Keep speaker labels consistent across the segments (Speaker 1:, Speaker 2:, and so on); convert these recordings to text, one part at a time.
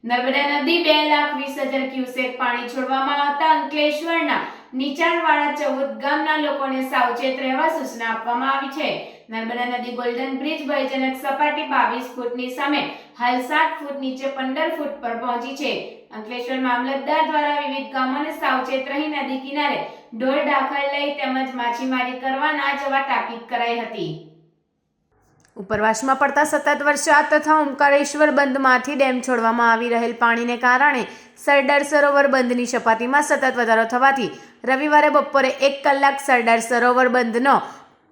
Speaker 1: નર્મદા નદી 2,20,000 ક્યુસેક પાણી છોડવામાં આવતા અંકલેશ્વરના નીચાણવાળા 14 ગામના લોકોને સાવચેત રહેવા સૂચના આપવામાં આવી છે. નર્મદા નદી ગોલ્ડન બ્રિજ ભયજનક સપાટી 22 ફૂટની સામે હાલ 7 ફૂટ નીચે 15 ફૂટ પર પહોંચી છે. અંકલેશ્વર મામલતદાર દ્વારા વિવિધ ગામોને સાવચેત રહી નદી કિનારે ઢોર ઢાંખર લઈ તેમજ માછીમારી કરવા ના જવા તાકીદ કરાઈ હતી. ઉપરવાસમાં પડતા સતત વરસાદ તથા ઓમકારેશ્વર બંધમાંથી ડેમ છોડવામાં આવી રહેલ પાણીને કારણે સરદાર સરોવર બંધની સપાટીમાં સતત વધારો થવાથી રવિવારે બપોરે 1 કલાક સરદાર સરોવર બંધનો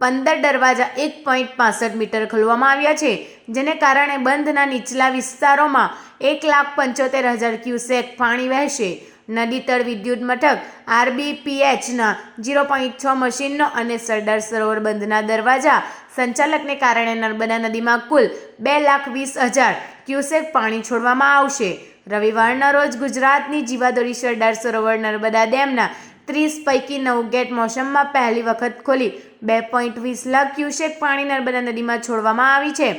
Speaker 1: 15 દરવાજા 1.65 મીટર ખોલવામાં આવ્યા છે, જેને કારણે બંધના નીચલા વિસ્તારોમાં 1,75,000 ક્યુસેક પાણી વહેશે. નદી તળ વિદ્યુત મથક RBPHના 0.6 મશીનનો અને સરદાર સરોવર બંધના દરવાજા સંચાલકને કારણે નર્મદા નદીમાં કુલ 2,20,000 ક્યુસેક પાણી છોડવામાં આવશે. રવિવારના રોજ ગુજરાતની જીવાદોરી સરદાર સરોવર નર્મદા ડેમના 30 પૈકી 9 ગેટ મોસમમાં પહેલી વખત ખોલી 2.20 લાખ ક્યુસેક પાણી નર્મદા નદીમાં છોડવામાં આવી છે.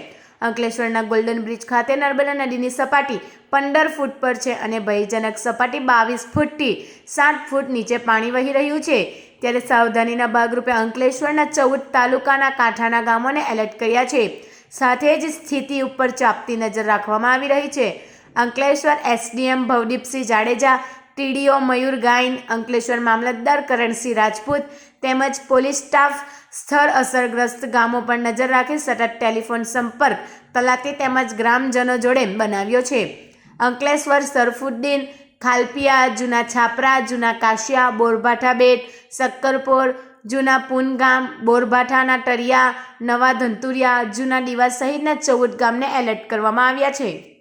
Speaker 1: અંકલેશ્વરના ગોલ્ડન બ્રિજ ખાતે નર્મદા નદીની સપાટી 15 ફૂટ પર છે અને ભયજનક સપાટી 22 ફૂટથી 7 ફૂટ નીચે પાણી વહી રહ્યું છે. ત્યારે સાવધાનીના ભાગરૂપે અંકલેશ્વરના 14 તાલુકાના કાંઠાના ગામોને એલર્ટ કર્યા છે. સાથે જ સ્થિતિ ઉપર ચાંપતી નજર રાખવામાં આવી રહી છે. અંકલેશ્વર SDM ભવદીપસિંહ જાડેજા, TDO મયુર ગાયન, અંકલેશ્વર મામલતદાર કરણસિંહ રાજપૂત તેમજ પોલીસ સ્ટાફ સ્થળ અસરગ્રસ્ત ગામો પર નજર રાખી સતત ટેલિફોન સંપર્ક તલાટી તેમજ ગ્રામજનો જોડે બનાવ્યો છે. અંકલેશ્વર, સરફુદ્દીન, ખાલપિયા, જૂના છાપરા, જૂના કાશિયા, બોરભાઠા બેટ, શક્કરપોર, જૂના પૂનગામ, બોરભાઠાના તરિયા, નવા ધંતુરિયા, જૂના દીવા સહિતના 14 ગામને એલર્ટ કરવામાં આવ્યા છે.